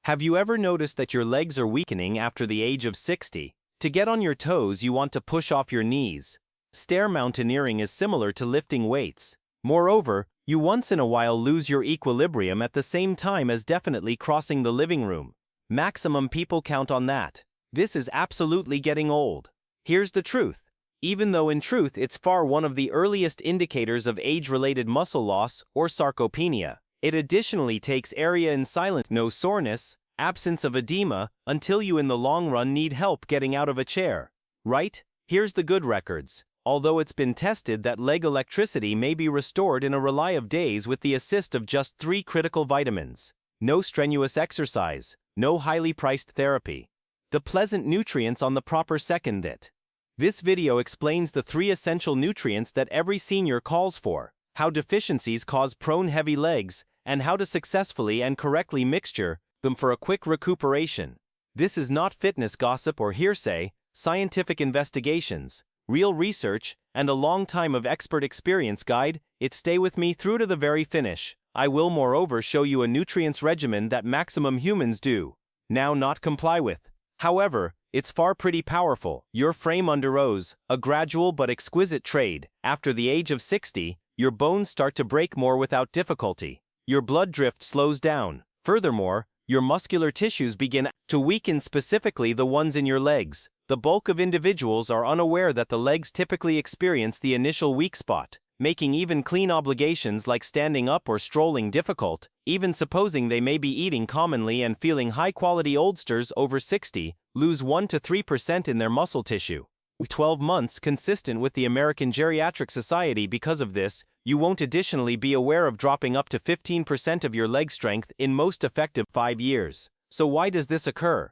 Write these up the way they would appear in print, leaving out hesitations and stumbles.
Have you ever noticed that your legs are weakening after the age of 60? To get on your toes, you want to push off your knees. Stair mountaineering is similar to lifting weights. Moreover, you once in a while lose your equilibrium at the same time as definitely crossing the living room. Maximum people count on that. This is absolutely getting old. Here's the truth. Even though in truth it's far one of the earliest indicators of age-related muscle loss or sarcopenia. It additionally takes area in silence, no soreness, absence of edema, until you in the long run need help getting out of a chair. Right? Here's the good records. Although it's been tested that leg electricity may be restored in a relay of days with the assist of just 3 critical vitamins. No strenuous exercise, no highly priced therapy. The pleasant nutrients on the proper second it. This video explains the 3 essential nutrients that every senior calls for, how deficiencies cause prone heavy legs, and how to successfully and correctly mixture them for a quick recuperation. This is not fitness gossip or hearsay, scientific investigations, real research, and a long time of expert experience guide. Stay with me through to the very finish. I will moreover show you a nutrients regimen that maximum humans do now not comply with. However, it's far pretty powerful. Your frame undergoes a gradual but exquisite trade. After the age of 60, your bones start to break more without difficulty. Your blood drift slows down. Furthermore, your muscular tissues begin to weaken, specifically the ones in your legs. The bulk of individuals are unaware that the legs typically experience the initial weak spot, making even clean obligations like standing up or strolling difficult, even supposing they may be eating commonly and feeling high-quality. Oldsters over 60 lose 1 to 3% in their muscle tissue. 12 months consistent with the American Geriatric Society. Because of this, you won't additionally be aware of dropping up to 15% of your leg strength in most effective 5 years. So why does this occur?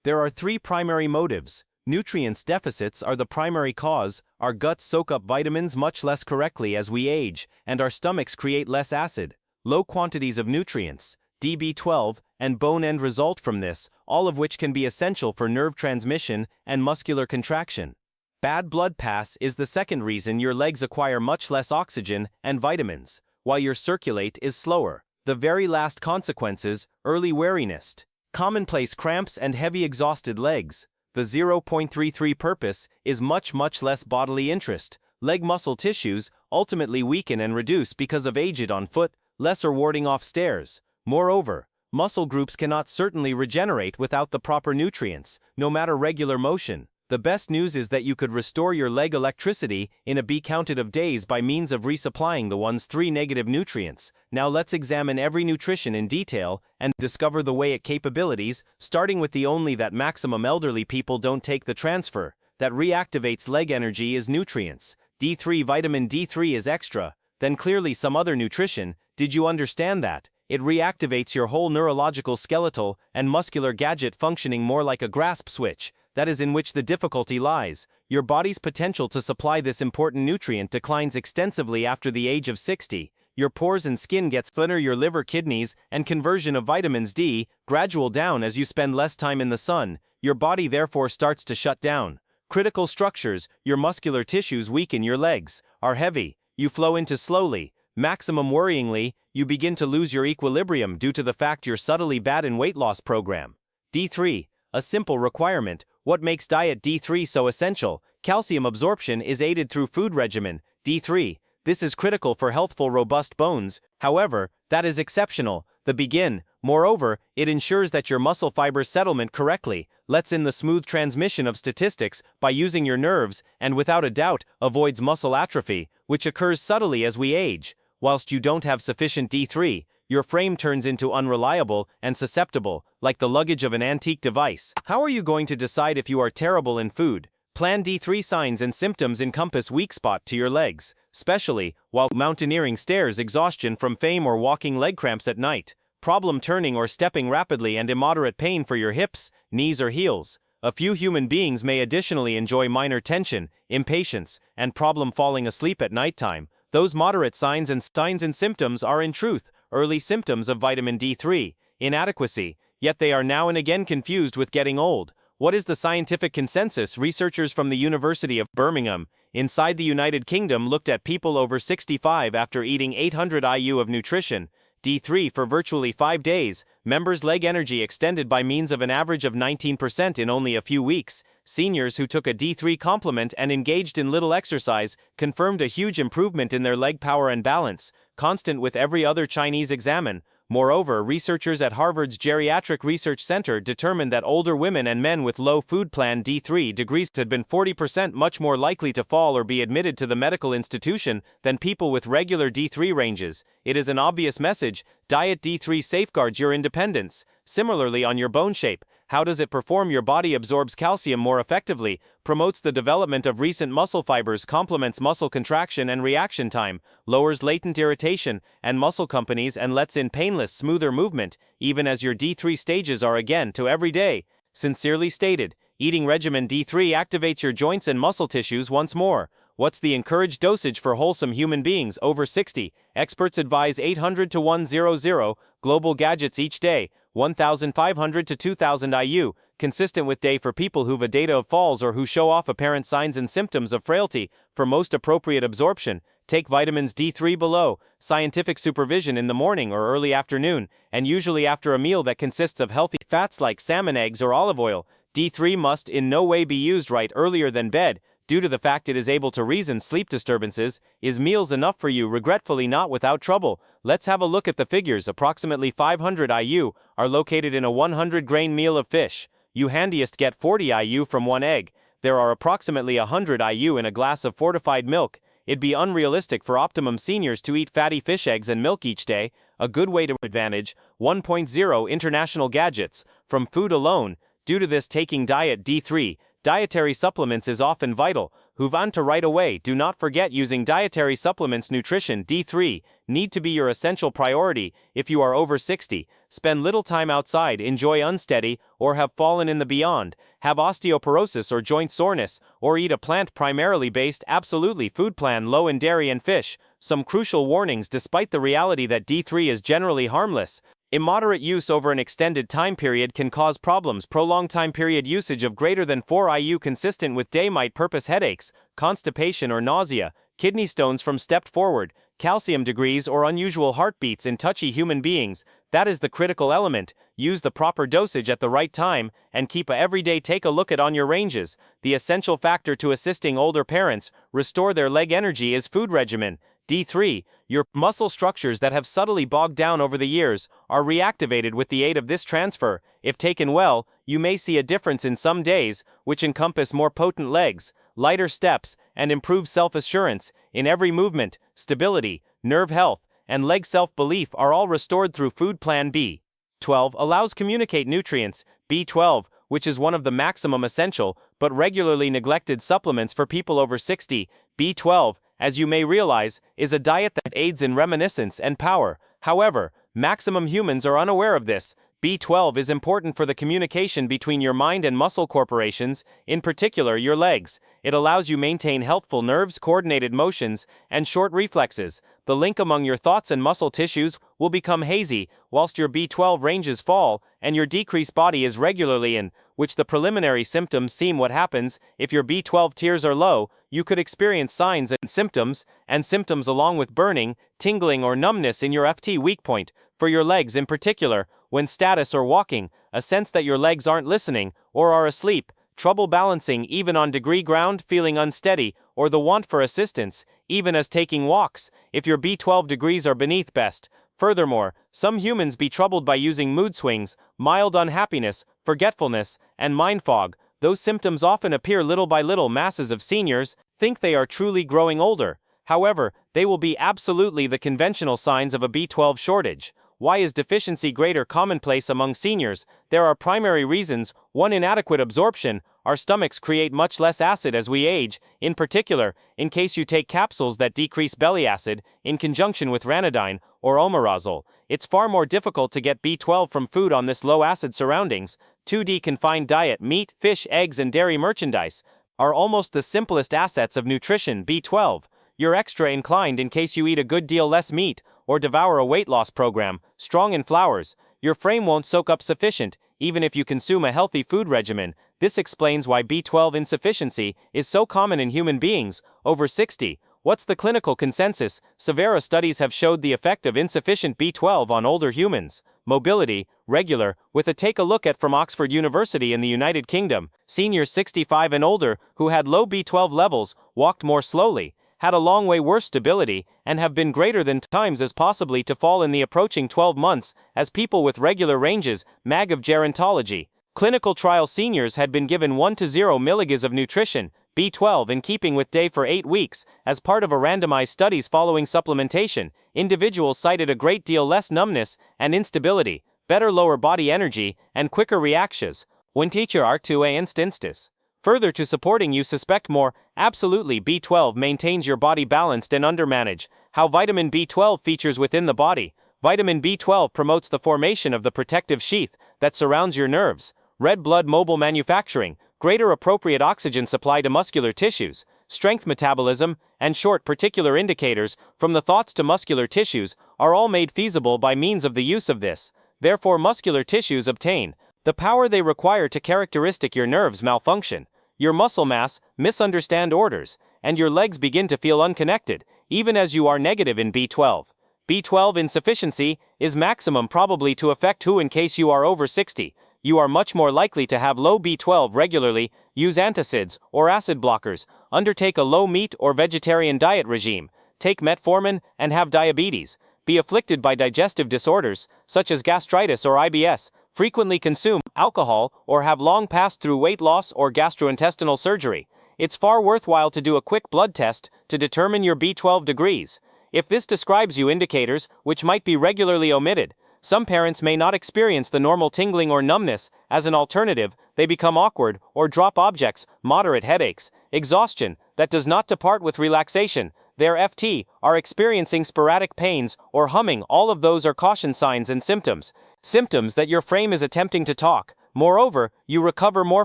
There are 3 primary motives. Nutrients deficits are the primary cause. Our guts soak up vitamins much less correctly as we age, and our stomachs create less acid. Low quantities of nutrients, DB12, and bone end result from this, all of which can be essential for nerve transmission and muscular contraction. Bad blood pass is the second reason your legs acquire much less oxygen and vitamins, while your circulate is slower. The very last consequences, early weariness, commonplace cramps and heavy exhausted legs. The 0.33 purpose is much less bodily interest. Leg muscle tissues ultimately weaken and reduce because of age on foot, lesser warding off stairs. Moreover, muscle groups cannot certainly regenerate without the proper nutrients, no matter regular motion. The best news is that you could restore your leg electricity in a be counted of days by means of resupplying the one's 3 negative nutrients. Now let's examine every nutrition in detail and discover the way it capabilities, starting with the only that maximum elderly people don't take the transfer, that reactivates leg energy is nutrients. D3 vitamin D3 is extra, then clearly some other nutrition. Did you understand that? It reactivates your whole neurological, skeletal, and muscular gadget functioning more like a grasp switch. That is in which the difficulty lies. Your body's potential to supply this important nutrient declines extensively after the age of 60. Your pores and skin gets thinner, your liver, kidneys, and conversion of vitamins D gradual down as you spend less time in the sun. Your body therefore starts to shut down. Critical structures, your muscular tissues weaken, your legs are heavy, you flow into slowly. Maximum worryingly, you begin to lose your equilibrium due to the fact you're subtly bad in weight loss program. D3, a simple requirement. What makes diet D3 so essential? Calcium absorption is aided through food regimen. D3. This is critical for healthful, robust bones. However, that is exceptional. The begin. Moreover, it ensures that your muscle fibers settlement correctly, lets in the smooth transmission of statistics by using your nerves, and without a doubt, avoids muscle atrophy, which occurs subtly as we age. Whilst you don't have sufficient D3, your frame turns into unreliable and susceptible, like the luggage of an antique device. How are you going to decide if you are terrible in food? Plan D3 signs and symptoms encompass weak spot to your legs, especially while mountaineering stairs, exhaustion from fame or walking, leg cramps at night, problem turning or stepping rapidly, and immoderate pain for your hips, knees, or heels. A few human beings may additionally enjoy minor tension, impatience, and problem falling asleep at nighttime. Those moderate signs and symptoms are in truth early symptoms of vitamin D3 inadequacy, yet they are now and again confused with getting old. What is the scientific consensus? Researchers from the University of Birmingham, inside the United Kingdom, looked at people over 65 after eating 800 IU of nutrition, D3 for virtually 5 days, members' leg energy extended by means of an average of 19% in only a few weeks. Seniors who took a D3 complement and engaged in little exercise confirmed a huge improvement in their leg power and balance, constant with every other Chinese examen. Moreover, researchers at Harvard's Geriatric Research Center determined that older women and men with low food plan D3 degrees had been 40% much more likely to fall or be admitted to the medical institution than people with regular D3 ranges. It is an obvious message: diet D3 safeguards your independence. Similarly, on your bone shape, how does it perform? Your body absorbs calcium more effectively, promotes the development of recent muscle fibers, complements muscle contraction and reaction time, lowers latent irritation and muscle companies, and lets in painless, smoother movement, even as your D3 stages are again to every day. Sincerely stated, eating regimen D3 activates your joints and muscle tissues once more. What's the encouraged dosage for wholesome human beings over 60? Experts advise 800 to 100 global gadgets each day, 1,500 to 2,000 IU, consistent with day for people who've a data of falls or who show off apparent signs and symptoms of frailty. For most appropriate absorption, take vitamins D3 below, scientific supervision in the morning or early afternoon, and usually after a meal that consists of healthy fats like salmon, eggs, or olive oil. D3 must in no way be used right earlier than bed, due to the fact it is able to reason sleep disturbances. Is meals enough for you? Regretfully not without trouble. Let's have a look at the figures. Approximately 500 IU are located in a 100-grain meal of fish. You handiest get 40 IU from one egg. There are approximately 100 IU in a glass of fortified milk. It'd be unrealistic for optimum seniors to eat fatty fish, eggs, and milk each day. A good way to advantage 1.0 international gadgets from food alone. Due to this, taking diet D3 dietary supplements is often vital. Move on to right away. Do not forget using dietary supplements. Nutrition D3 need to be your essential priority if you are over 60. Spend little time outside, enjoy unsteady, or have fallen in the beyond, have osteoporosis or joint soreness, or eat a plant primarily based absolutely food plan low in dairy and fish. Some crucial warnings. Despite the reality that D3 is generally harmless, immoderate use over an extended time period can cause problems. Prolonged time period usage of greater than 4 IU consistent with day might purpose headaches, constipation or nausea, kidney stones from stepped forward, calcium degrees or unusual heartbeats in touchy human beings. That is the critical element. Use the proper dosage at the right time and keep a everyday take a look at on your ranges. The essential factor to assisting older parents restore their leg energy is food regimen. D3, your muscle structures that have subtly bogged down over the years are reactivated with the aid of this transfer. If taken well, you may see a difference in some days, which encompass more potent legs, lighter steps, and improved self-assurance in every movement. Stability, nerve health, and leg self-belief are all restored through food plan B. 12 allows communicate nutrients. B12, which is one of the maximum essential but regularly neglected supplements for people over 60. B12, as you may realize, is a diet that aids in reminiscence and power. However, maximum humans are unaware of this. B12 is important for the communication between your mind and muscle corporations, in particular your legs. It allows you maintain healthful nerves, coordinated motions, and short reflexes. The link among your thoughts and muscle tissues will become hazy whilst your B12 ranges fall and your decreased body is regularly in, which the preliminary symptoms seem. What happens if your B12 tiers are low? You could experience signs and symptoms along with burning, tingling, or numbness in your FT weak point, for your legs in particular, when status or walking, a sense that your legs aren't listening or are asleep, trouble balancing even on degree ground, feeling unsteady, or the want for assistance, even as taking walks, if your B12 degrees are beneath best. Furthermore, some humans be troubled by using mood swings, mild unhappiness, forgetfulness, and mind fog. Those symptoms often appear little by little. Masses of seniors think they are truly growing older. However, they will be absolutely the conventional signs of a B12 shortage. Why is deficiency greater commonplace among seniors? There are primary reasons. 1. Inadequate absorption. Our stomachs create much less acid as we age. In particular, in case you take capsules that decrease belly acid, in conjunction with ranitidine or omeprazole, it's far more difficult to get B12 from food on this low acid surroundings. 2. Confined diet. Meat, fish, eggs, and dairy merchandise are almost the simplest assets of nutrition. B12. You're extra inclined in case you eat a good deal less meat or devour a weight loss program, strong in flours. Your frame won't soak up sufficient, even if you consume a healthy food regimen. This explains why B12 insufficiency is so common in human beings over 60. What's the clinical consensus? Severe studies have showed the effect of insufficient B12 on older humans. mobility, regular, with a take a look at from Oxford University in the United Kingdom. Seniors 65 and older who had low B12 levels walked more slowly, had a long way worse stability, and have been greater than times as possibly to fall in the approaching 12 months as people with regular ranges. Mag of Gerontology. Clinical trial seniors had been given 1 to 0 mg of nutrition, B12 in keeping with day for 8 weeks, as part of a randomized studies following supplementation. Individuals cited a great deal less numbness and instability, better lower body energy, and quicker reactions. When teacher are to a instances. Further to supporting you suspect more, absolutely B12 maintains your body balanced and undermanaged. How vitamin B12 features within the body. Vitamin B12 promotes the formation of the protective sheath that surrounds your nerves. Red blood mobile manufacturing, greater appropriate oxygen supply to muscular tissues, strength metabolism, and short particular indicators, from the thoughts to muscular tissues, are all made feasible by means of the use of this. Therefore muscular tissues obtain the power they require to characteristic your nerves malfunction. Your muscle mass misunderstand orders, and your legs begin to feel unconnected, even as you are negative in B12. B12 insufficiency is maximum probably to affect who in case you are over 60. You are much more likely to have low B12 regularly, use antacids or acid blockers, undertake a low meat or vegetarian diet regime, take metformin and have diabetes, be afflicted by digestive disorders such as gastritis or IBS, frequently consume alcohol or have long passed through weight loss or gastrointestinal surgery. It's far worthwhile to do a quick blood test to determine your B12 degrees. If this describes you indicators which might be regularly omitted, some parents may not experience the normal tingling or numbness. As an alternative, they become awkward or drop objects, moderate headaches, exhaustion that does not depart with relaxation. Their FT are experiencing sporadic pains or humming. All of those are caution signs and symptoms. Symptoms that your frame is attempting to talk. Moreover, you recover more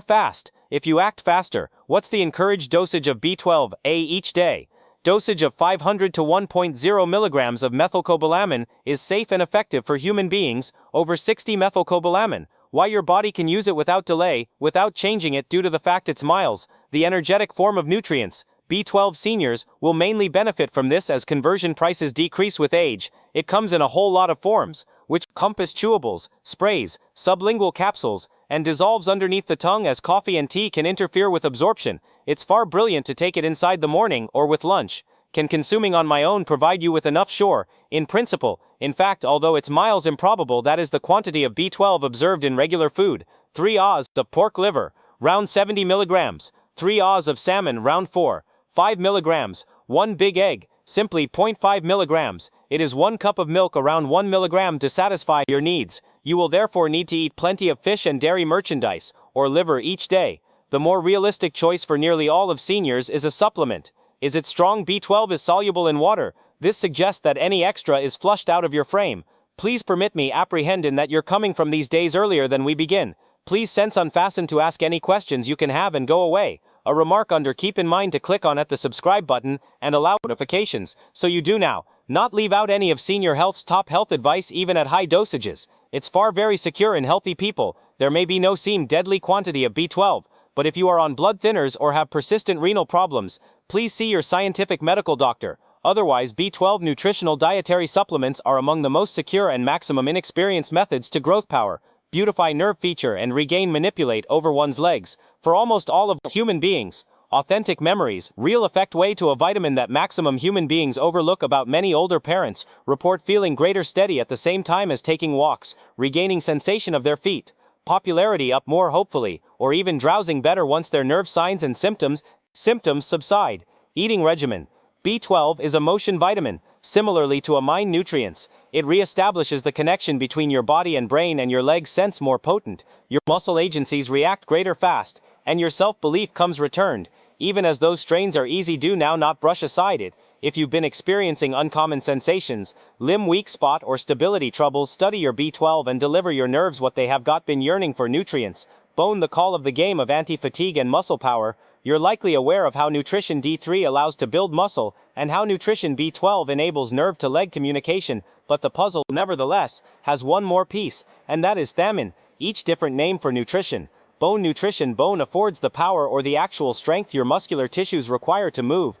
fast if you act faster. What's the encouraged dosage of B12A each day? Dosage of 500 to 1.0 milligrams of methylcobalamin is safe and effective for human beings over 60 methylcobalamin. Why your body can use it without delay, without changing it due to the fact it's miles, the energetic form of nutrients. B12 seniors will mainly benefit from this as conversion prices decrease with age. It comes in a whole lot of forms, which compass chewables, sprays, sublingual capsules, and dissolves underneath the tongue as coffee and tea can interfere with absorption. It's far brilliant to take it inside the morning or with lunch. Can consuming on my own provide you with enough? Sure, in principle. In fact, although it's miles improbable, that is the quantity of B12 observed in regular food. 3 oz of pork liver, round 70 milligrams. 3 oz of salmon, round 4. 5 milligrams. 1 big egg, simply 0.5 milligrams. It is 1 cup of milk, around 1 milligram to satisfy your needs. You will therefore need to eat plenty of fish and dairy merchandise, or liver each day. The more realistic choice for nearly all of seniors is a supplement. Is it strong? B12 is soluble in water. This suggests that any extra is flushed out of your frame. Please permit me apprehend in that you're coming from these days earlier than we begin. Please sense unfastened to ask any questions you can have and go away. A remark under: keep in mind to click on the subscribe button and allow notifications, so you do now not leave out any of Senior Health's top health advice even at high dosages. It's far very secure in healthy people. There may be no seem deadly quantity of B12, but if you are on blood thinners or have persistent renal problems, please see your scientific medical doctor. Otherwise, B12 nutritional dietary supplements are among the most secure and maximum inexperienced methods to growth power, beautify nerve feature and regain manipulate over one's legs. For almost all of human beings, authentic memories, real effect way to a vitamin that maximum human beings overlook. About many older parents report feeling greater steady at the same time as taking walks, regaining sensation of their feet, popularity up more hopefully, or even drowsing better once their nerve signs and symptoms subside. Eating regimen. B12 is a motion vitamin. Similarly to amine nutrients, it reestablishes the connection between your body and brain, and your legs sense more potent. Your muscle agencies react greater fast, and your self-belief comes returned. Even as those strains are easy, do now not brush aside it. If you've been experiencing uncommon sensations, limb weak spot or stability troubles, study your B12 and deliver your nerves what they have got been yearning for: nutrients. Bone, the call of the game of anti-fatigue and muscle power. You're likely aware of how nutrition D3 allows to build muscle, and how nutrition B12 enables nerve-to-leg communication, but the puzzle, nevertheless, has one more piece, and that is thiamine, each different name for nutrition. Bone nutrition. Bone affords the power or the actual strength your muscular tissues require to move.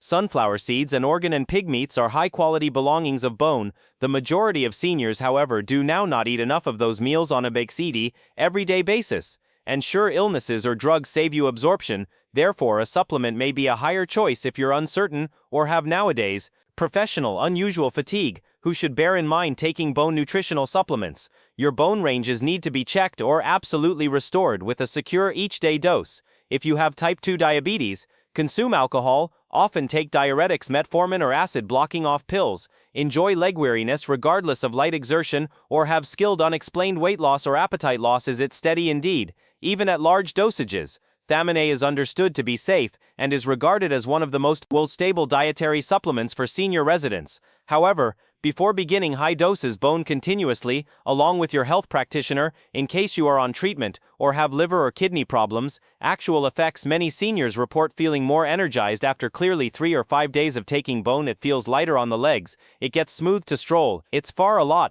sunflower seeds, and organ and pig meats are high-quality belongings of bone. The majority of seniors, however, do now not eat enough of those meals on a basic, everyday basis. And sure, illnesses or drugs save you absorption, therefore a supplement may be a higher choice if you're uncertain or have nowadays professional unusual fatigue, who should bear in mind taking bone nutritional supplements. Your bone ranges need to be checked or absolutely restored with a secure each-day dose. If you have type 2 diabetes, consume alcohol, often take diuretics, metformin, or acid-blocking off pills, enjoy leg weariness regardless of light exertion, or have skilled unexplained weight loss or appetite loss. Is it steady indeed, even at large dosages? Thiamine A is understood to be safe and is regarded as one of the most stable dietary supplements for senior residents. However, before beginning high doses bone continuously, along with your health practitioner, in case you are on treatment or have liver or kidney problems, actual effects. Many seniors report feeling more energized after clearly 3 or 5 days of taking bone. It feels lighter on the legs, it gets smooth to stroll, it's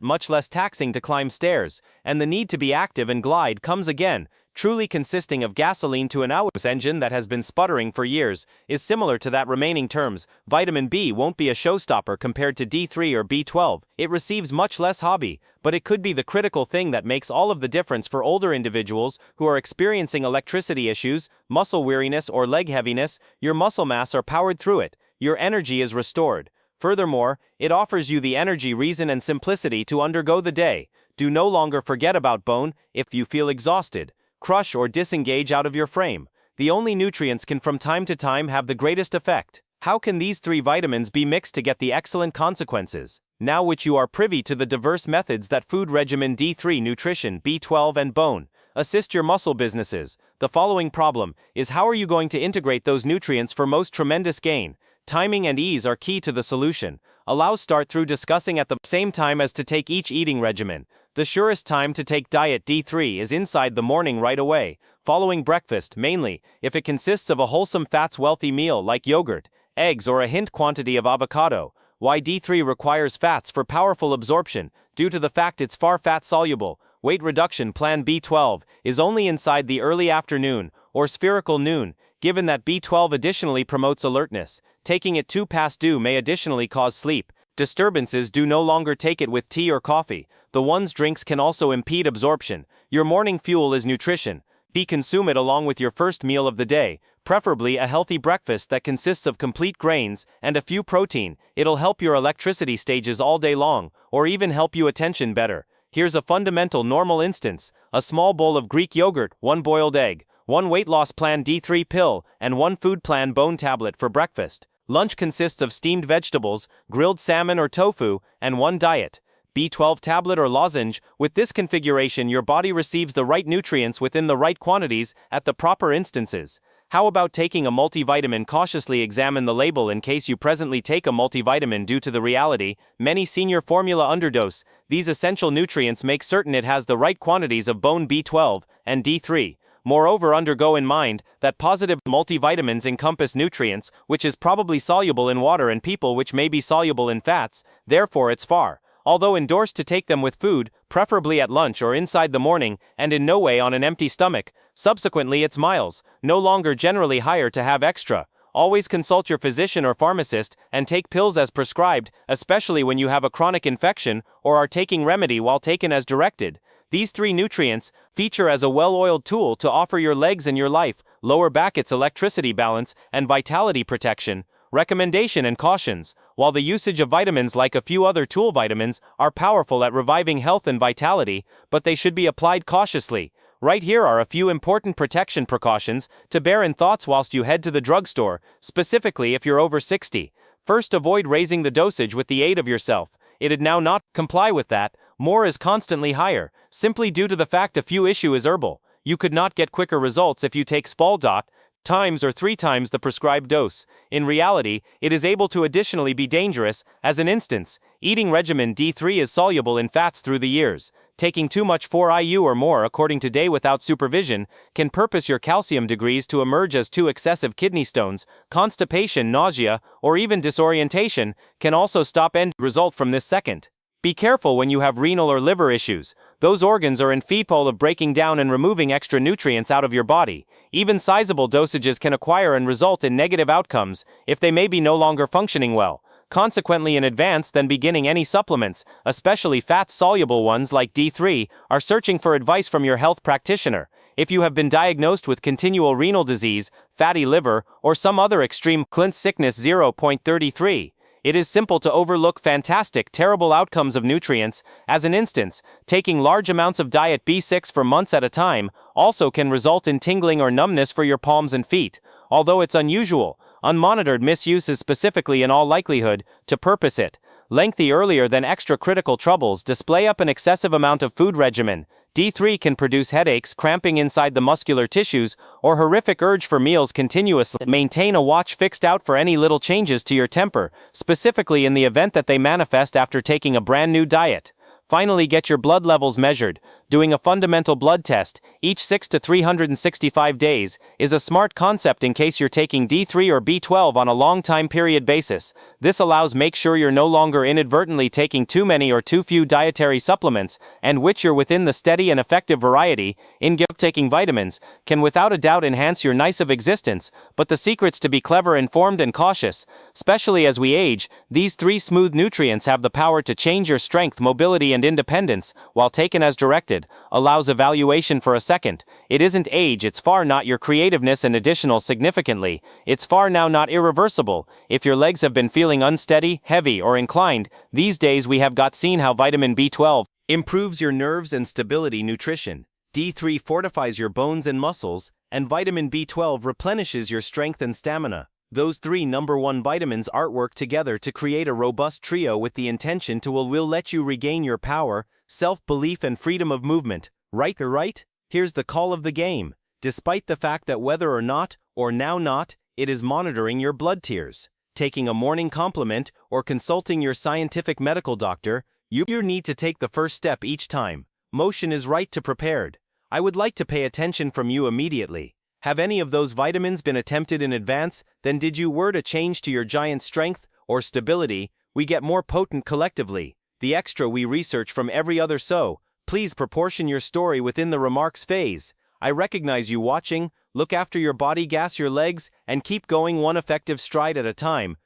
much less taxing to climb stairs, and the need to be active and glide comes again. Truly consisting of gasoline to an hour's engine that has been sputtering for years, is similar to that remaining terms. Vitamin B won't be a showstopper compared to D3 or B12. It receives much less hobby, but it could be the critical thing that makes all of the difference for older individuals who are experiencing electricity issues, muscle weariness, or leg heaviness. Your muscle mass are powered through it. Your energy is restored. Furthermore, it offers you the energy, reason, and simplicity to undergo the day. Do no longer forget about bone if you feel exhausted, crush, or disengage out of your frame. The only nutrients can from time to time have the greatest effect. How can these 3 vitamins be mixed to get the excellent consequences? Now which you are privy to the diverse methods that food regimen D3, nutrition, B12, and bone assist your muscle businesses. The following problem is, how are you going to integrate those nutrients for most tremendous gain? Timing and ease are key to the solution. Start through discussing at the same time as to take each eating regimen. The surest time to take diet D3 is inside the morning right away, following breakfast, mainly if it consists of a wholesome fats-wealthy meal like yogurt, eggs, or a hint quantity of avocado. Why D3 requires fats for powerful absorption? Due to the fact it's far fat-soluble. Weight reduction plan B12 is only inside the early afternoon or spherical noon, given that B12 additionally promotes alertness. Taking it too past due may additionally cause sleep disturbances. Do no longer take it with tea or coffee. The one's drinks can also impede absorption. Your morning fuel is nutrition. Consume it along with your first meal of the day, preferably a healthy breakfast that consists of complete grains and a few protein. It'll help your electricity stages all day long, or even help you attention better. Here's a fundamental normal instance: a small bowl of Greek yogurt, 1 boiled egg, 1 weight loss plan D3 pill, and 1 food plan bone tablet for breakfast. Lunch consists of steamed vegetables, grilled salmon or tofu, and 1 diet B12 tablet or lozenge. With this configuration, your body receives the right nutrients within the right quantities at the proper instances. How about taking a multivitamin? Cautiously examine the label in case you presently take a multivitamin. Due to the reality, many senior formula underdose these essential nutrients. Make certain it has the right quantities of bone B12 and D3. Moreover, undergo in mind that positive multivitamins encompass nutrients which is probably soluble in water and people which may be soluble in fats. Therefore it's although endorsed to take them with food, preferably at lunch or inside the morning, and in no way on an empty stomach. Subsequently, it's no longer generally higher to have extra. Always consult your physician or pharmacist and take pills as prescribed, especially when you have a chronic infection or are taking remedy while taken as directed. These 3 nutrients feature as a well-oiled tool to offer your legs and your life, lower back its electricity balance and vitality protection. Recommendation and cautions: while the usage of vitamins, like a few other tool vitamins, are powerful at reviving health and vitality, but they should be applied cautiously. Right here are a few important protection precautions to bear in thoughts whilst you head to the drugstore, specifically if you're over 60. First, avoid raising the dosage with the aid of yourself. It'd now not comply with that. More is constantly higher, simply due to the fact a few issue is herbal. You could not get quicker results if you take small times or 3 times the prescribed dose. In reality, it is able to additionally be dangerous. As an instance, eating regimen D3 is soluble in fats through the years. Taking too much 4 IU or more according to day without supervision can purpose your calcium degrees to emerge as too excessive. Kidney stones, constipation, nausea, or even disorientation can also result from this. Second, be careful when you have renal or liver issues. Those organs are in feedpole of breaking down and removing extra nutrients out of your body. Even sizable dosages can acquire and result in negative outcomes if they may be no longer functioning well. Consequently, in advance than beginning any supplements, especially fat-soluble ones like D3, are searching for advice from your health practitioner. If you have been diagnosed with continual renal disease, fatty liver, or some other extreme Clint sickness 0.33, it is simple to overlook fantastic, terrible outcomes of nutrients. As an instance, taking large amounts of diet B6 for months at a time also can result in tingling or numbness for your palms and feet. Although it's unusual, unmonitored misuse is specifically in all likelihood to purpose it. Lengthy earlier than extra-critical troubles display up an excessive amount of food regimen. D3 can produce headaches, cramping inside the muscular tissues, or horrific urge for meals continuously. Maintain a watch fixed out for any little changes to your temper, specifically in the event that they manifest after taking a brand new diet. Finally, get your blood levels measured. Doing a fundamental blood test each 6 to 365 days is a smart concept in case you're taking D3 or B12 on a long time period basis. This allows make sure you're no longer inadvertently taking too many or too few dietary supplements, and which you're within the steady and effective variety. Taking vitamins can without a doubt enhance your nice of existence, but the secret's to be clever, informed, and cautious. Especially as we age, these three smooth nutrients have the power to change your strength, mobility, and independence, while taken as directed, allows evaluation for a second. It isn't age, it's far not your creativeness, and additional significantly, it's far now not irreversible. If your legs have been feeling unsteady, heavy, or inclined, these days we have got seen how vitamin B12 improves your nerves and stability nutrition. D3 fortifies your bones and muscles, and vitamin B12 replenishes your strength and stamina. Those three #1 vitamins artwork together to create a robust trio with the intention to will let you regain your power, self-belief, and freedom of movement. Right? Here's the call of the game. Despite the fact that whether or not, or now not, it is monitoring your blood tiers, taking a morning complement, or consulting your scientific medical doctor, you need to take the first step each time. Motion is right to prepared. I would like to pay attention from you immediately. Have any of those vitamins been attempted in advance? Then did you word a change to your giant strength or stability? We get more potent collectively. The extra we research from every other, so please proportion your story within the remarks phase. I recognize you watching. Look after your body, gas your legs, and keep going one effective stride at a time.